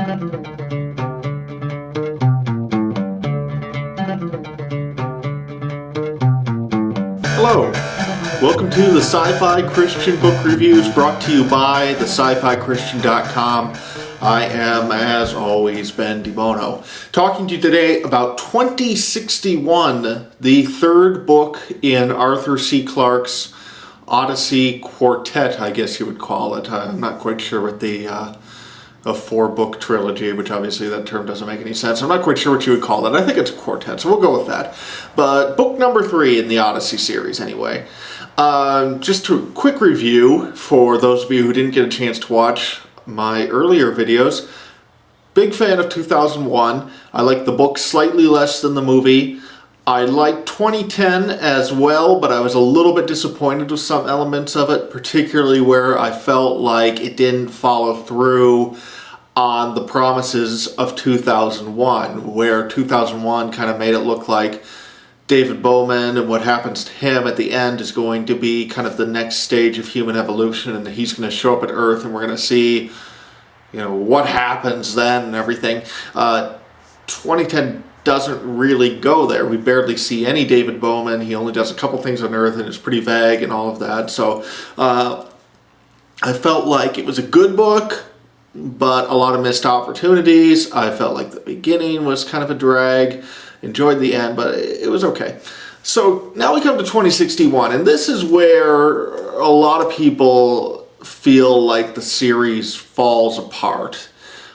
Hello, welcome to the Sci-Fi Christian book reviews brought to you by the Sci-Fi-Christian.com. I am, as always, Ben DeBono, talking to you today about 2061, the third book in Arthur C. Clarke's Odyssey Quartet, I guess you would call it. I'm not quite sure what a four-book trilogy, which obviously that term doesn't make any sense. I'm not quite sure what you would call it. I think it's a quartet, so we'll go with that. But book number 3 in the Odyssey series, anyway. Just a quick review for those of you who didn't get a chance to watch my earlier videos. Big fan of 2001. I like the book slightly less than the movie. I like 2010 as well, but I was a little bit disappointed with some elements of it, particularly where I felt like it didn't follow through on the promises of 2001, where 2001 kind of made it look like David Bowman and what happens to him at the end is going to be kind of the next stage of human evolution, and he's going to show up at Earth and we're going to see, what happens then and everything. 2010 doesn't really go there. We barely see any David Bowman. He only does a couple things on Earth and it's pretty vague and all of that. So I felt like it was a good book, but a lot of missed opportunities. I felt like the beginning was kind of a drag. Enjoyed the end, but it was okay. So now we come to 2061, and this is where a lot of people feel like the series falls apart.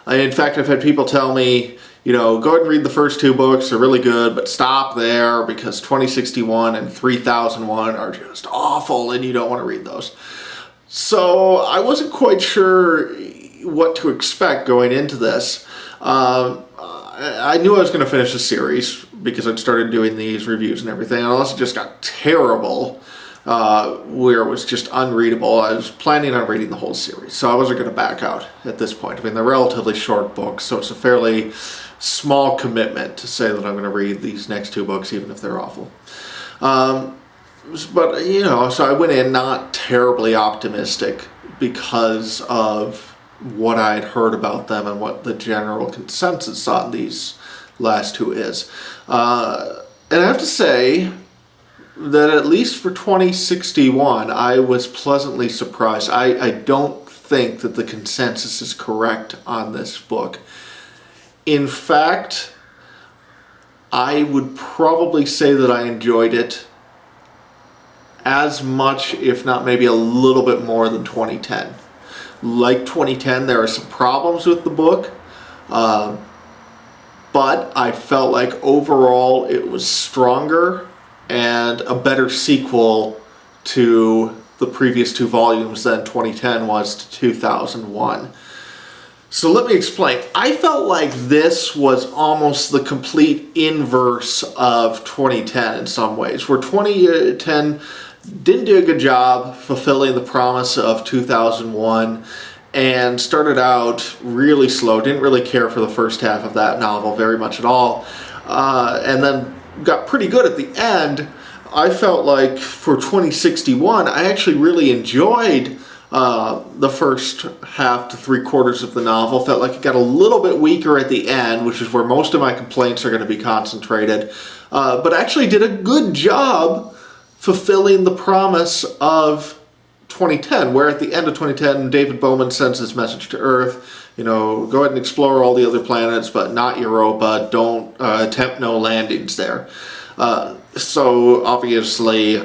In fact, I've had people tell me, go ahead and read the first 2 books, they're really good, but stop there because 2061 and 3001 are just awful and you don't want to read those. So I wasn't quite sure what to expect going into this. I knew I was going to finish the series because I'd started doing these reviews and everything, unless it just got terrible, where it was just unreadable. I was planning on reading the whole series, so I wasn't going to back out at this point. I mean, they're relatively short books, so it's a fairly small commitment to say that I'm going to read these next 2 books, even if they're awful. But, so I went in not terribly optimistic because of what I had heard about them and what the general consensus on these last 2 is. And I have to say that at least for 2061, I was pleasantly surprised. I don't think that the consensus is correct on this book. In fact, I would probably say that I enjoyed it as much, if not maybe a little bit more than 2010. Like 2010, there are some problems with the book, but I felt like overall it was stronger and a better sequel to the previous 2 volumes than 2010 was to 2001. So let me explain. I felt like this was almost the complete inverse of 2010 in some ways, where 2010 didn't do a good job fulfilling the promise of 2001 and started out really slow, didn't really care for the first half of that novel very much at all, and then got pretty good at the end. I felt like for 2061, I actually really enjoyed the first half to 3/4 of the novel. Felt like it got a little bit weaker at the end, which is where most of my complaints are going to be concentrated, but actually did a good job fulfilling the promise of 2010, where at the end of 2010, David Bowman sends his message to Earth, go ahead and explore all the other planets, but not Europa. Don't attempt no landings there. So obviously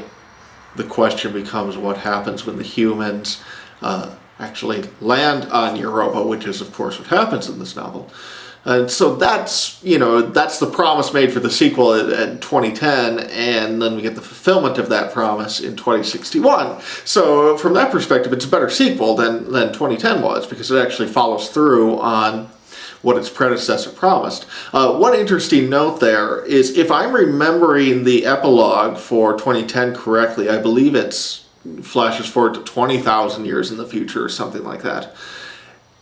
the question becomes what happens when the humans actually land on Europa, which is of course what happens in this novel. And so that's the promise made for the sequel in 2010, and then we get the fulfillment of that promise in 2061. So from that perspective, it's a better sequel than 2010 was, because it actually follows through on what its predecessor promised. One interesting note there is, if I'm remembering the epilogue for 2010 correctly, I believe it's flashes forward to 20,000 years in the future or something like that.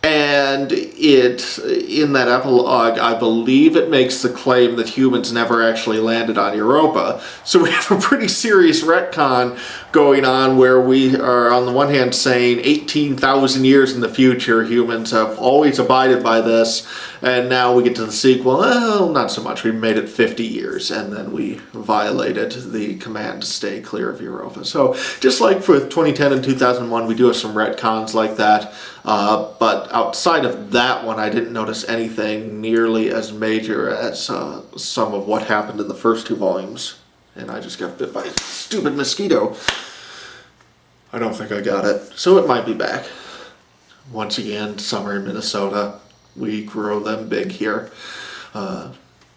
And in that epilogue, I believe it makes the claim that humans never actually landed on Europa. So we have a pretty serious retcon going on where we are, on the one hand, saying 18,000 years in the future, humans have always abided by this. And now we get to the sequel, well, not so much. We made it 50 years, and then we violated the command to stay clear of Europa. So just like for 2010 and 2001, we do have some retcons like that. But outside of that one, I didn't notice anything nearly as major as some of what happened in the first 2 volumes. And I just got bit by a stupid mosquito. I don't think I got it. So it might be back. Once again, summer in Minnesota. We grow them big here.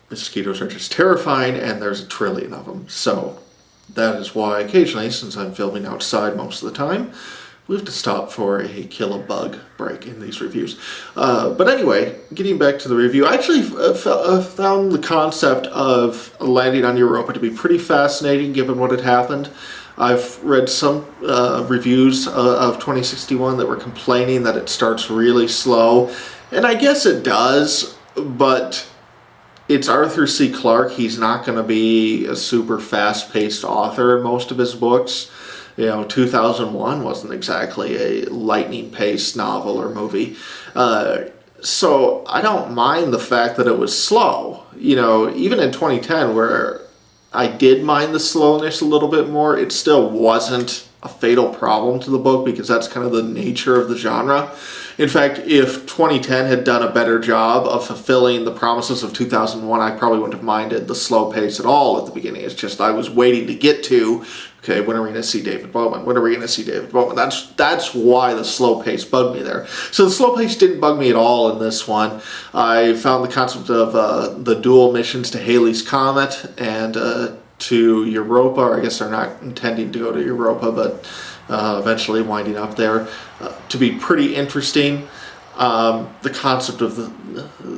Mosquitoes are just terrifying, and there's a trillion of them. So that is why occasionally, since I'm filming outside most of the time, we have to stop for a kill a bug break in these reviews. But anyway, getting back to the review, I actually found the concept of landing on Europa to be pretty fascinating given what had happened. I've read some reviews of 2061 that were complaining that it starts really slow. And I guess it does, but it's Arthur C. Clarke. He's not going to be a super fast-paced author in most of his books. 2001 wasn't exactly a lightning-paced novel or movie. So I don't mind the fact that it was slow. Even in 2010, where I did mind the slowness a little bit more, it still wasn't a fatal problem to the book because that's kind of the nature of the genre. In fact, if 2010 had done a better job of fulfilling the promises of 2001, I probably wouldn't have minded the slow pace at all at the beginning. It's just I was waiting to get to, okay, when are we going to see David Bowman? When are we going to see David Bowman? That's why the slow pace bugged me there. So the slow pace didn't bug me at all in this one. I found the concept of the dual missions to Halley's Comet and to Europa, or I guess they're not intending to go to Europa, but eventually winding up there, to be pretty interesting. The concept of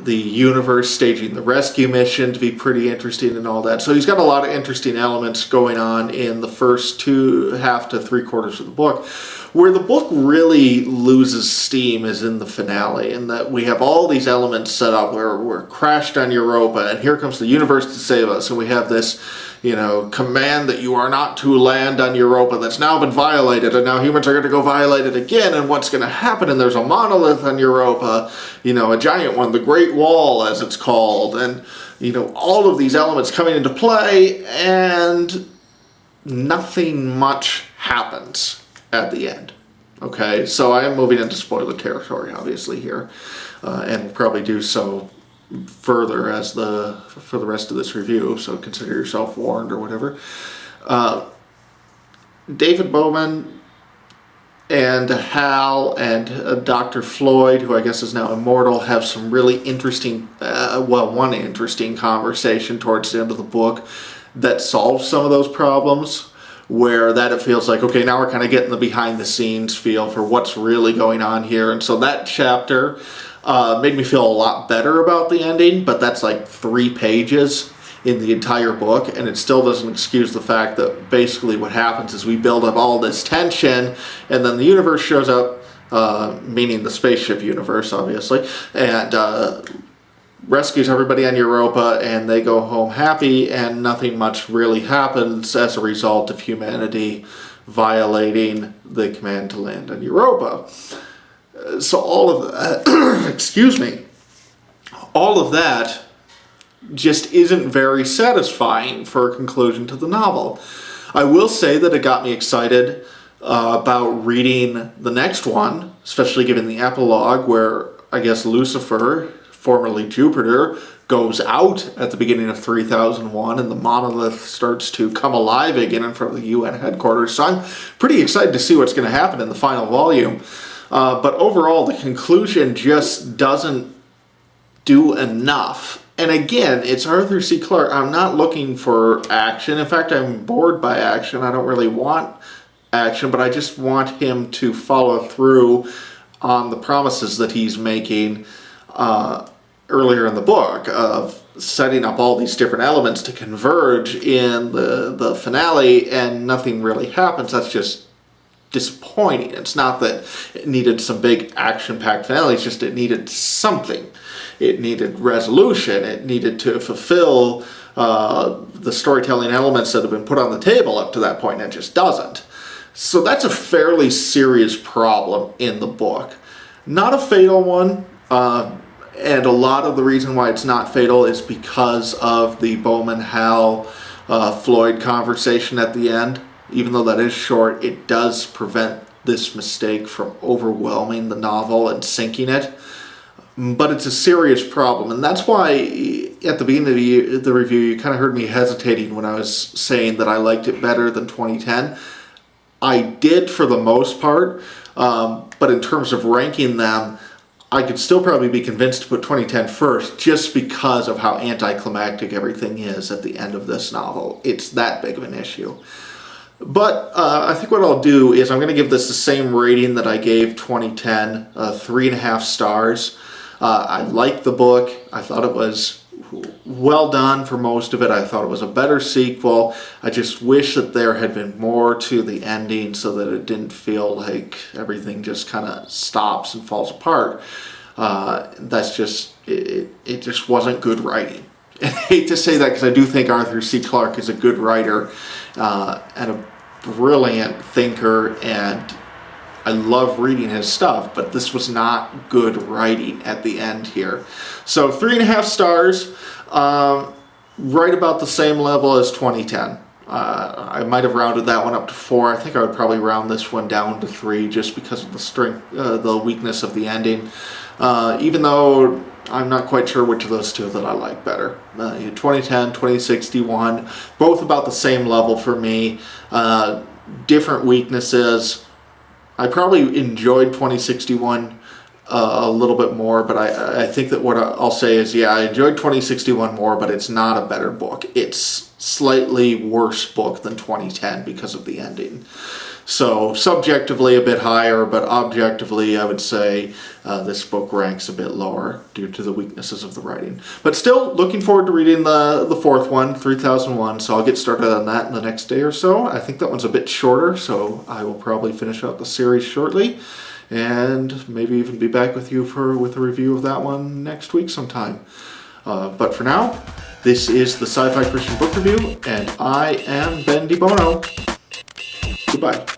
the universe staging the rescue mission to be pretty interesting and all that. So he's got a lot of interesting elements going on in the first 2.5 to 3/4 of the book. Where the book really loses steam is in the finale, in that we have all these elements set up where we're crashed on Europa, and here comes the universe to save us, and we have this command that you are not to land on Europa that's now been violated, and now humans are going to go violate it again, and what's going to happen? And there's a monolith on Europa, a giant one, the Great Wall as it's called, and all of these elements coming into play, and nothing much happens at the end. Okay, so I am moving into spoiler territory obviously here, and will probably do so further for the rest of this review, so consider yourself warned or whatever. David Bowman and Hal and Dr. Floyd, who I guess is now immortal, have some really interesting, one interesting conversation towards the end of the book that solves some of those problems, where that it feels like, okay, now we're kind of getting the behind the scenes feel for what's really going on here. And so that chapter made me feel a lot better about the ending, but that's like 3 pages in the entire book, and it still doesn't excuse the fact that basically what happens is we build up all this tension, and then the universe shows up, meaning the spaceship universe, obviously, and rescues everybody on Europa, and they go home happy, and nothing much really happens as a result of humanity violating the command to land on Europa. So all of that, excuse me, all of that just isn't very satisfying for a conclusion to the novel. I will say that it got me excited about reading the next one, especially given the epilogue where I guess Lucifer, formerly Jupiter, goes out at the beginning of 3001 and the monolith starts to come alive again in front of the UN headquarters. So I'm pretty excited to see what's going to happen in the final volume. But overall, the conclusion just doesn't do enough. And again, it's Arthur C. Clarke. I'm not looking for action. In fact, I'm bored by action. I don't really want action, but I just want him to follow through on the promises that he's making earlier in the book of setting up all these different elements to converge in the finale, and nothing really happens. That's just disappointing. It's not that it needed some big action-packed finale, it's just it needed something. It needed resolution. It needed to fulfill the storytelling elements that have been put on the table up to that point, and it just doesn't. So that's a fairly serious problem in the book. Not a fatal one, and a lot of the reason why it's not fatal is because of the Bowman, Hal, Floyd conversation at the end. Even though that is short, it does prevent this mistake from overwhelming the novel and sinking it. But it's a serious problem, and that's why at the beginning of the review you kind of heard me hesitating when I was saying that I liked it better than 2010. I did for the most part, but in terms of ranking them, I could still probably be convinced to put 2010 first just because of how anticlimactic everything is at the end of this novel. It's that big of an issue. But I think what I'll do is I'm going to give this the same rating that I gave 2010, 3.5 stars. I liked the book. I thought it was well done for most of it. I thought it was a better sequel. I just wish that there had been more to the ending so that it didn't feel like everything just kind of stops and falls apart. That's just, it just wasn't good writing. I hate to say that because I do think Arthur C. Clarke is a good writer and a brilliant thinker, and I love reading his stuff, but this was not good writing at the end here. So 3.5 stars, right about the same level as 2010. I might have rounded that one up to 4. I think I would probably round this one down to 3 just because of the strength, the weakness of the ending. Even though I'm not quite sure which of those two that I like better. 2010, 2061, both about the same level for me. Different weaknesses. I probably enjoyed 2061 a little bit more, but I think that what I'll say is, yeah, I enjoyed 2061 more, but it's not a better book. It's slightly worse book than 2010 because of the ending. So subjectively a bit higher, but objectively I would say this book ranks a bit lower due to the weaknesses of the writing. But still looking forward to reading the fourth one, 3001, so I'll get started on that in the next day or so. I think that one's a bit shorter, so I will probably finish out the series shortly, and maybe even be back with you with a review of that one next week sometime. But for now, this is the Sci-Fi Christian Book Review, and I am Ben DiBono. Goodbye.